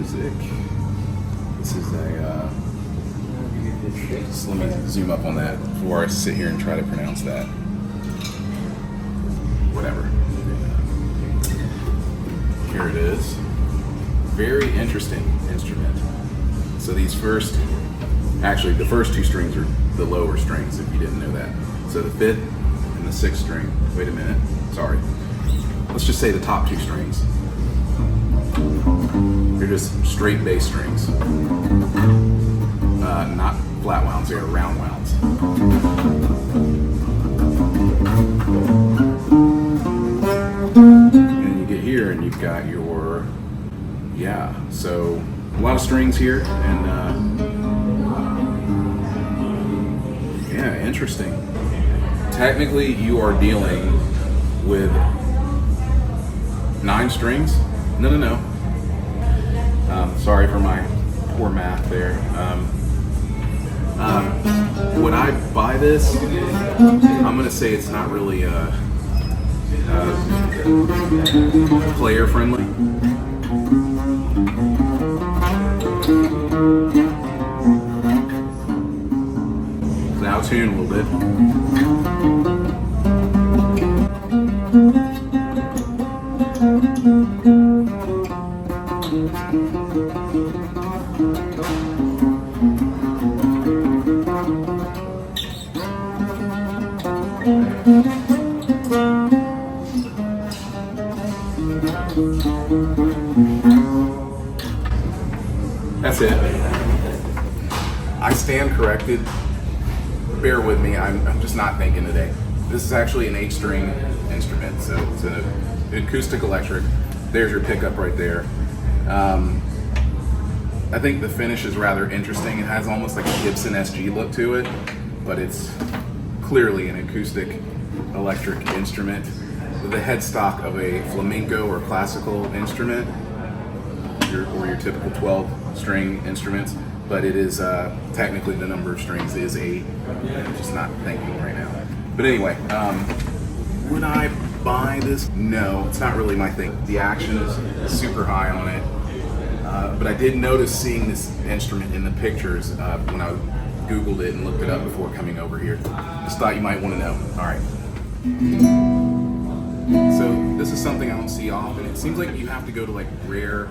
music. This is a, just let me zoom up on that before I sit here and try to pronounce that. Whatever. Here it is. Very interesting instrument. So these actually the first two strings are the lower strings, if you didn't know that. So the fifth and the sixth string, wait a minute, sorry. Let's just say the top two strings. They're just straight bass strings. Not flat wounds, they're round wounds. And you get here and you've got your, so a lot of strings here, and interesting. Technically, you are dealing with 9 strings. No. Sorry for my poor math there. Would I buy this? I'm gonna say it's not really player friendly. It's out of tune a little bit. That's it. I stand corrected. Bear with me, I'm just not thinking today. This is actually an 8-string instrument, so it's an acoustic electric. There's your pickup right there. I think the finish is rather interesting. It has almost like a Gibson SG look to it, but it's clearly an acoustic electric instrument with the headstock of a flamenco or classical instrument, or your typical 12-string instruments, but it is technically the number of strings is 8. I'm just not thinking right now. But anyway, would I buy this? No, it's not really my thing. The action is super high on it, but I did notice seeing this instrument in the pictures when I Googled it and looked it up before coming over here. Just thought you might want to know. All right. So this is something I don't see often. It seems like you have to go to like rare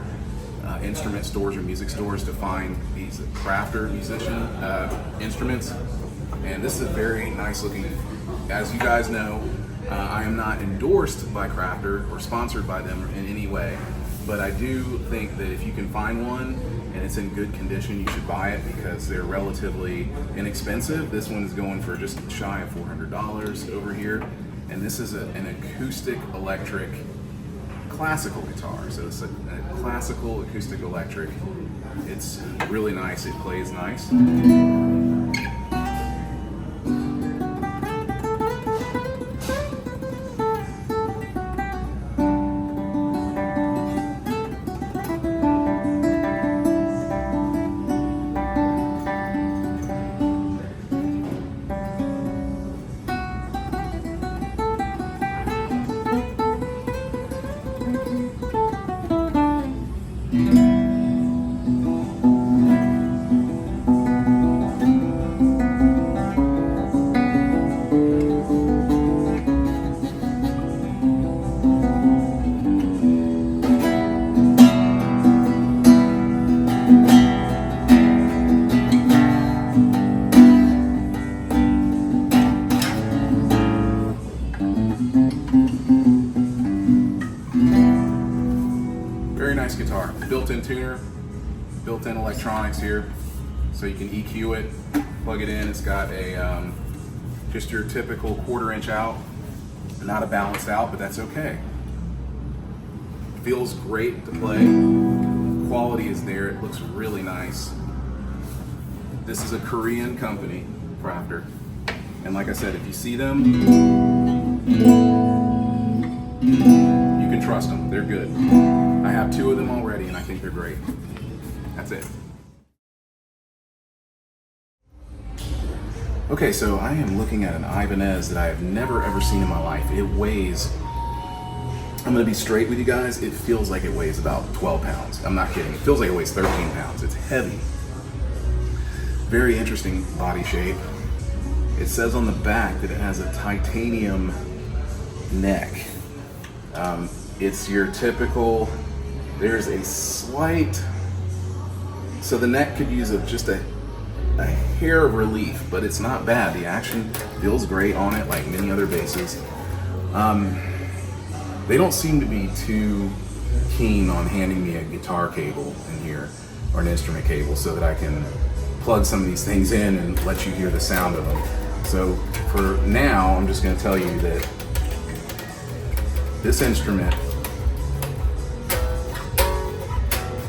instrument stores or music stores to find these crafter musician instruments, and this is a very nice looking. As you guys know, I am not endorsed by Crafter or sponsored by them in any way, but I do think that if you can find one and it's in good condition, you should buy it because they're relatively inexpensive. This one is going for just shy of $400 over here, and this is an acoustic electric classical guitar. So it's a classical acoustic electric. It's really nice. It plays nice. Nice guitar. Built-in tuner, built-in electronics here, so you can EQ it, plug it in. It's got a just your typical 1/4 inch out, not a balanced out, but that's okay. Feels great to play. Quality is there. It looks really nice. This is a Korean company, Crafter, and like I said, if you see them, you can trust them. They're good. I have 2 of them already, and I think they're great. That's it. Okay, so I am looking at an Ibanez that I have never ever seen in my life. It weighs I'm gonna be straight with you guys. It feels like it weighs about 12 pounds. I'm not kidding. It feels like it weighs 13 pounds. It's heavy. Very interesting body shape. It says on the back that it has a titanium neck. It's your typical, there's a slight, so the neck could use just a hair of relief, but it's not bad. The action feels great on it, like many other basses. They don't seem to be too keen on handing me a guitar cable in here, or an instrument cable, so that I can plug some of these things in and let you hear the sound of them. So for now, I'm just going to tell you that this instrument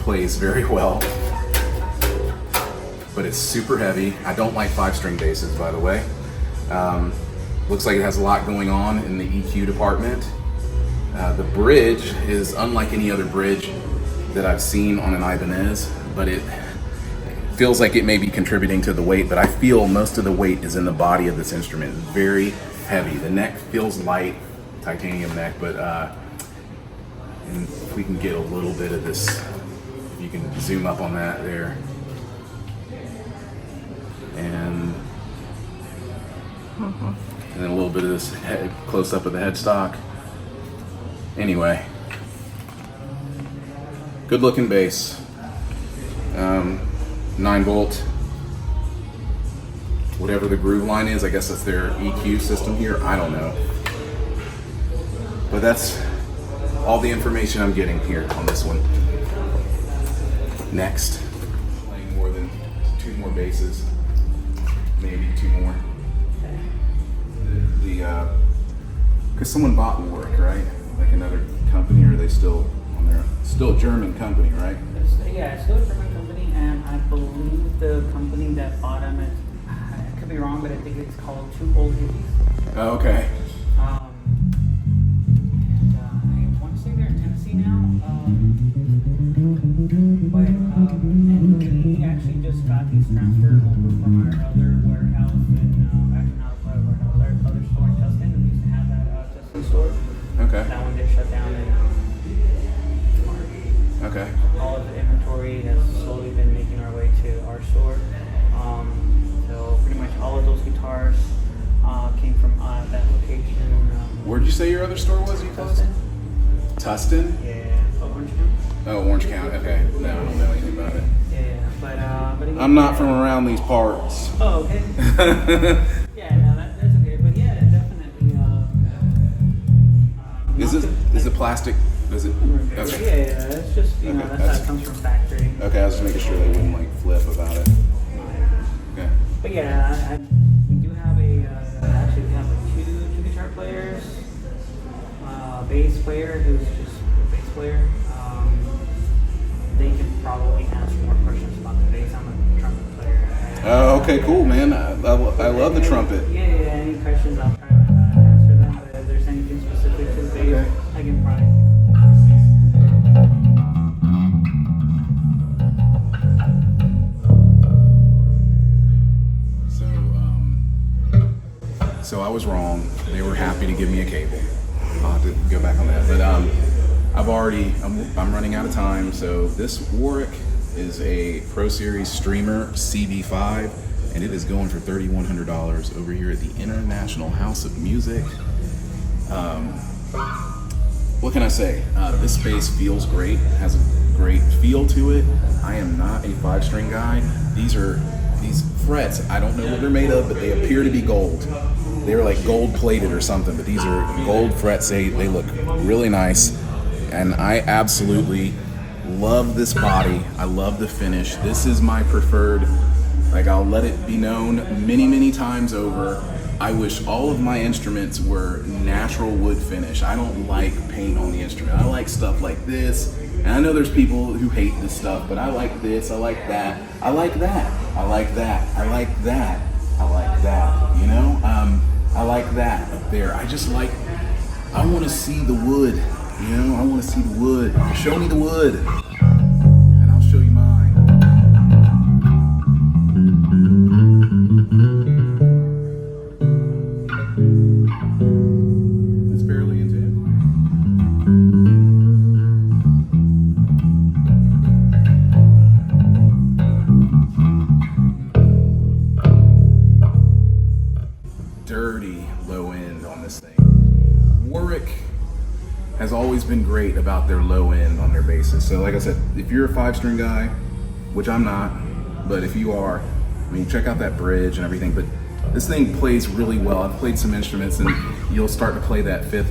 plays very well, but it's super heavy. I don't like 5-string basses, by the way. Looks like it has a lot going on in the EQ department. The bridge is unlike any other bridge that I've seen on an Ibanez, but it feels like it may be contributing to the weight, but I feel most of the weight is in the body of this instrument. It's very heavy. The neck feels light, titanium neck, but and if we can get a little bit of this, if you can zoom up on that there. And then a little bit of this head, close up of the headstock. Anyway, good looking bass. 9-volt, whatever the groove line is. I guess that's their EQ system here. I don't know. But that's all the information I'm getting here on this one. Next, playing more than 2 more basses, maybe 2 more. Because someone bought Warwick, right? Like another company, or are they still on their, still a German company, right? Yeah, it's still a German company, and I believe the company that bought them is, I could be wrong, but I think it's called Two Old Hippies. Oh, okay. And I want to say they're in Tennessee now, but and we actually just got these transferred over from our other warehouse in, actually not a warehouse, our other store in Tustin. We used to have that Tustin store. Okay. That one did shut down in March. Okay. All of the inventory has slowly been making our way to our store. So pretty much all of those guitars came from that location. Where'd you say your other store was? You told us? Tustin? Yeah, Orange County. Oh, Orange County. Okay. No, I don't know anything about it. Yeah, but again, I'm not from around these parts. Oh, okay. Yeah, no, that's okay. But yeah, definitely. Is it plastic? Is it? Okay. Yeah, it's just that's how it comes from factory. Okay, I was just making sure they wouldn't like flip about it. Okay. But yeah, we do have actually we have two guitar players, bass player who's just a bass player. They can probably ask more questions about the bass. I'm a trumpet player. Oh, okay, cool, man. I love the trumpet. Yeah, any questions I'll try to answer them. But if there's anything specific to the bass, Okay. I can probably. So I was wrong. They were happy to give me a cable. I'll have to go back on that. But I'm running out of time. So this Warwick is a Pro Series Streamer CB5, and it is going for $3,100 over here at the International House of Music. What can I say? This bass feels great, has a great feel to it. I am not a 5-string guy. These frets, I don't know what they're made of, but they appear to be gold. They're like gold plated or something, but these are gold frets. They look really nice, and I absolutely love this body. I love the finish. This is my preferred. Like, I'll let it be known many times over. I wish all of my instruments were natural wood finish. I don't like paint on the instrument. I like stuff like this. And I know there's people who hate this stuff, but I like this, I like that, I like that, I like that, I like that, I like that, you know? I like that up there. I just like, I want to see the wood, you know? I want to see the wood. Show me the wood, and I'll show you mine. It's barely into it. always been great about their low end on their basses. So like I said, if you're a 5-string guy, which I'm not, but if you are, I mean, check out that bridge and everything. But this thing plays really well. I've played some instruments, and you'll start to play that the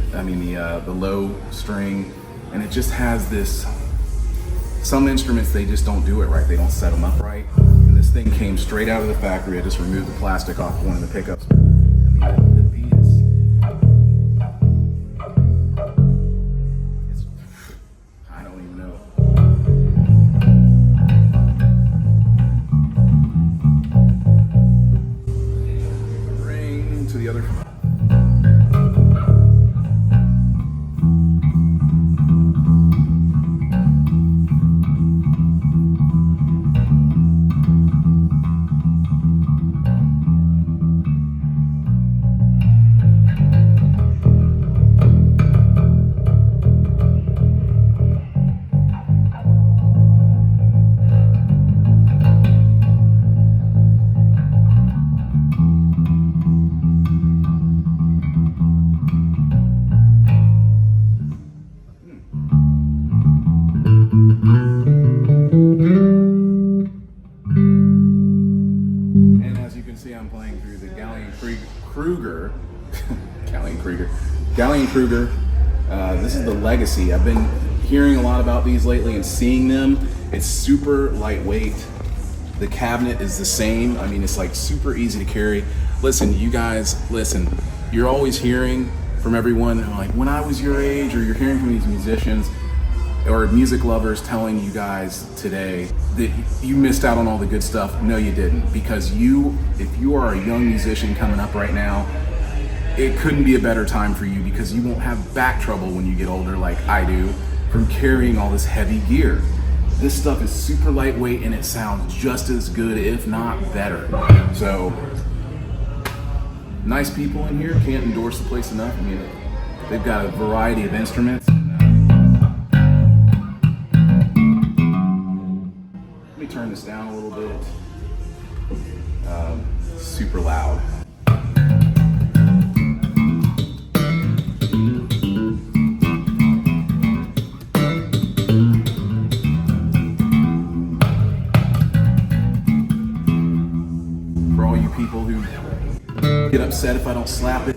low string, and it just has this. Some instruments, they just don't do it right. They don't set them up right. And this thing came straight out of the factory. I just removed the plastic off one of the pickups. I mean, the beat is, I don't even know. Ring to the other. And as you can see, I'm playing through the Kruger. This is the Legacy. I've been hearing a lot about these lately and seeing them. It's super lightweight. The cabinet is the same. I mean, it's like super easy to carry. Listen, you guys, listen. You're always hearing from everyone, like when I was your age, or you're hearing from these musicians or music lovers telling you guys today that you missed out on all the good stuff. No, you didn't, because if you are a young musician coming up right now, it couldn't be a better time for you, because you won't have back trouble when you get older like I do from carrying all this heavy gear. This stuff is super lightweight and it sounds just as good, if not better. So, nice people in here, can't endorse the place enough. I mean, they've got a variety of instruments. Let me turn this down a little bit. Super loud. For all you people who get upset if I don't slap it.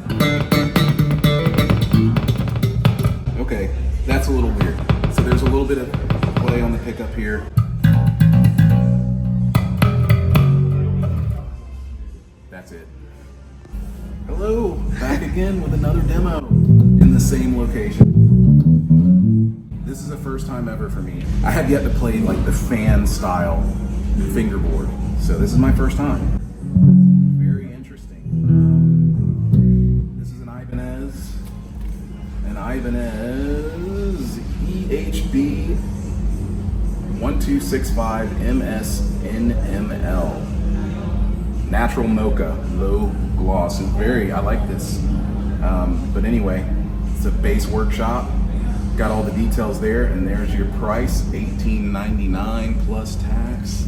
Okay, that's a little weird. So there's a little bit of play on the pickup here. That's it. Hello, back again with another demo in the same location. This is the first time ever for me. I have yet to play like the fan style fingerboard, so this is my first time. Very interesting. This is an Ibanez EHB 1265 MSNML. Natural mocha, low gloss. It's I like this. But anyway, it's a bass workshop. Got all the details there, and there's your price, $18.99 plus tax.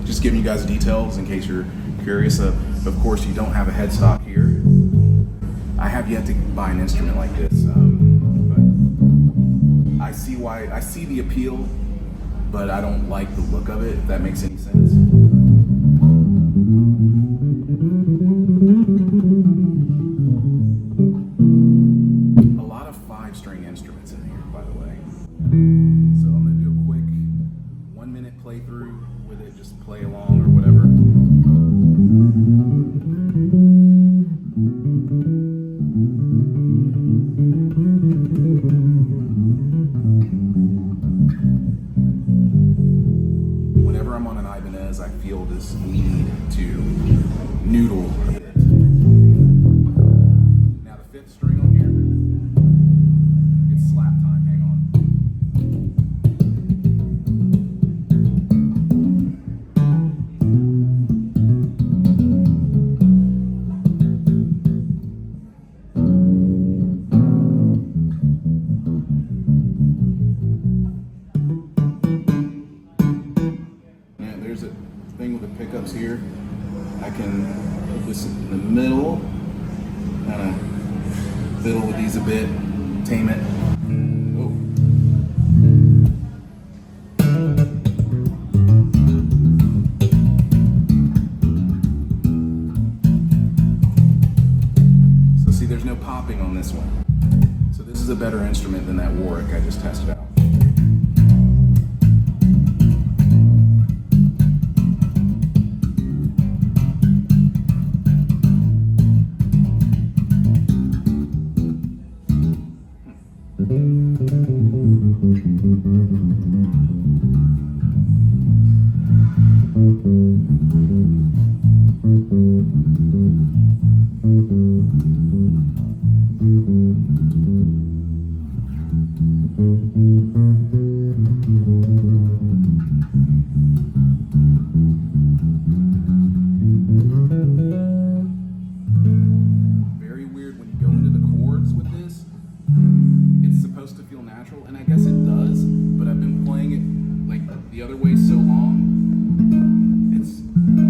Just giving you guys the details in case you're curious. Of course, you don't have a headstock here. I have yet to buy an instrument like this, but I see the appeal, but I don't like the look of it, if that makes any sense. A lot of 5-string instruments in here, by the way. So I'm going to do a quick 1-minute playthrough with it, just play along or whatever. Whenever I'm on an Ibanez, I feel this need to noodle a bit. Now the 5th string on here, it's slap time. Hang on. Now there's a thing with the pickups here. I can put this in the middle, kind of fiddle with these a bit, tame it. Whoa. So see, there's no popping on this one. So this is a better instrument than that Warwick I just tested out. Very weird when you go into the chords with this. It's supposed to feel natural, and I guess it does, but I've been playing it like the other way so long.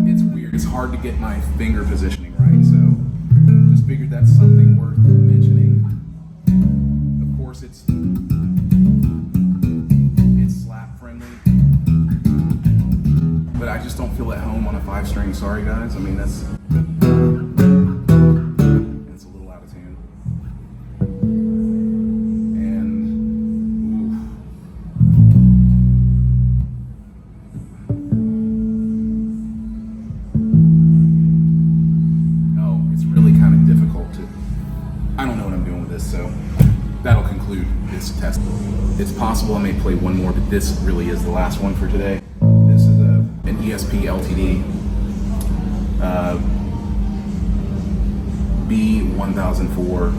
It's weird. It's hard to get my finger positioning right, so just figured that's something worth mentioning. Of course, it's slap friendly, but I just don't feel at home on a 5-string. Sorry guys, I mean it's a little out of tune. And oh, it's really kind of difficult to, I don't know what I'm doing with this, so that'll conclude this test. It's possible I may play one more, but this really is the last one for today. This is an ESP LTD B1004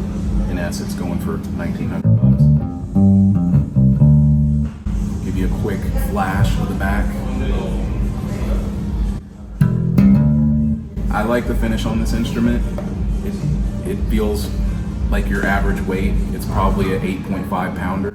in S. It's going for $1,900. Give you a quick flash of the back. I like the finish on this instrument. It feels like your average weight. It's probably an 8.5 pounder.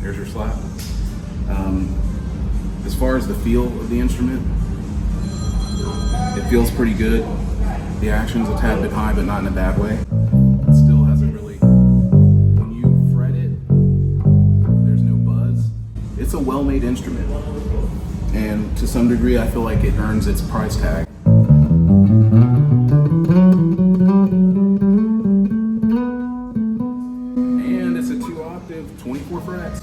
Here's your slap. As far as the feel of the instrument, it feels pretty good. The action's a tad bit high, but not in a bad way. It still has a really, when you fret it, there's no buzz. It's a well-made instrument, and to some degree, I feel like it earns its price tag. And it's a 2-octave, 24 frets.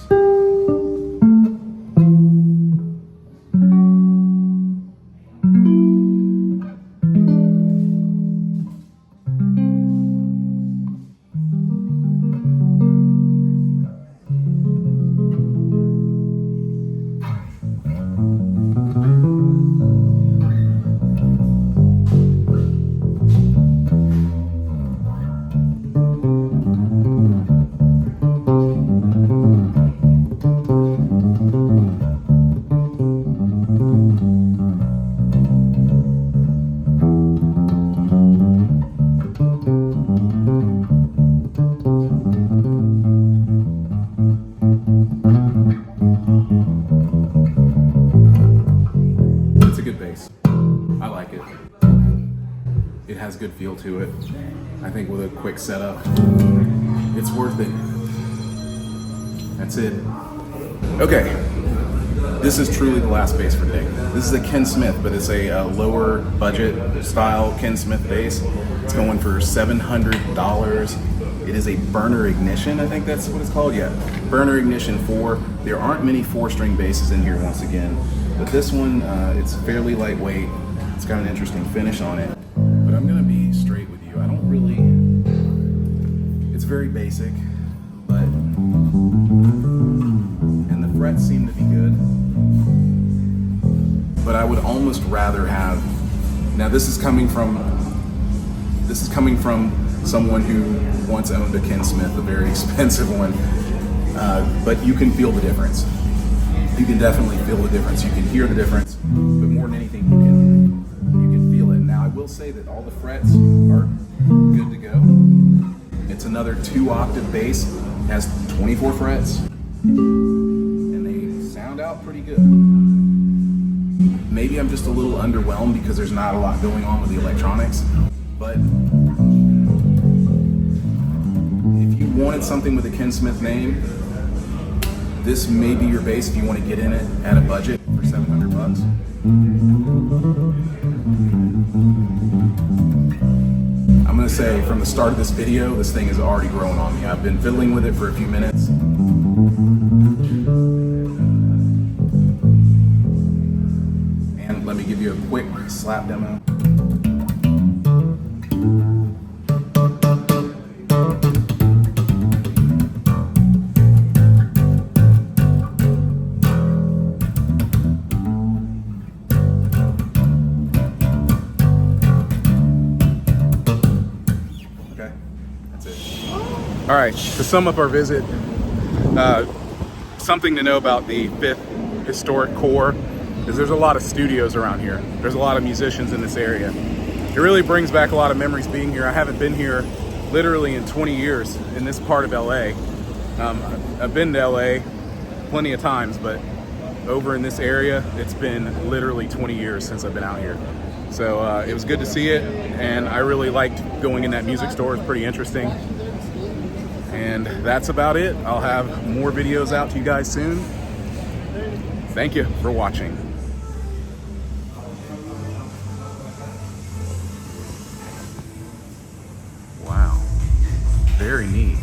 It's a good bass. I like it. It has good feel to it. I think with a quick setup, it's worth it. That's it. Okay, this is truly the last bass for today. This is a Ken Smith, but it's a lower budget style Ken Smith bass. It's going for $700. It is a burner ignition, I think that's what it's called. Yeah, burner ignition 4. There aren't many 4-string basses in here once again, but this one, it's fairly lightweight. It's got an interesting finish on it. But I'm gonna be straight with you. I don't really, it's very basic, but, and the frets seem to be good. But I would almost rather have, now this is coming from someone who once owned a Ken Smith, a very expensive one, but you can feel the difference. You can definitely feel the difference. You can hear the difference, but more than anything, you can feel it. Now I will say that all the frets are good to go. It's another 2-octave bass, has 24 frets, and they sound out pretty good. Maybe I'm just a little underwhelmed because there's not a lot going on with the electronics, but if you wanted something with a Ken Smith name, this may be your bass if you want to get in it at a budget for $700. I'm gonna say from the start of this video, this thing is already growing on me. I've been fiddling with it for a few minutes. And let me give you a quick slap demo. All right, to sum up our visit, something to know about the 5th Historic Core is there's a lot of studios around here. There's a lot of musicians in this area. It really brings back a lot of memories being here. I haven't been here literally in 20 years in this part of LA. I've been to LA plenty of times, but over in this area, it's been literally 20 years since I've been out here. So it was good to see it, and I really liked going in that music store. It's pretty interesting. And that's about it. I'll have more videos out to you guys soon. Thank you for watching. Wow, very neat.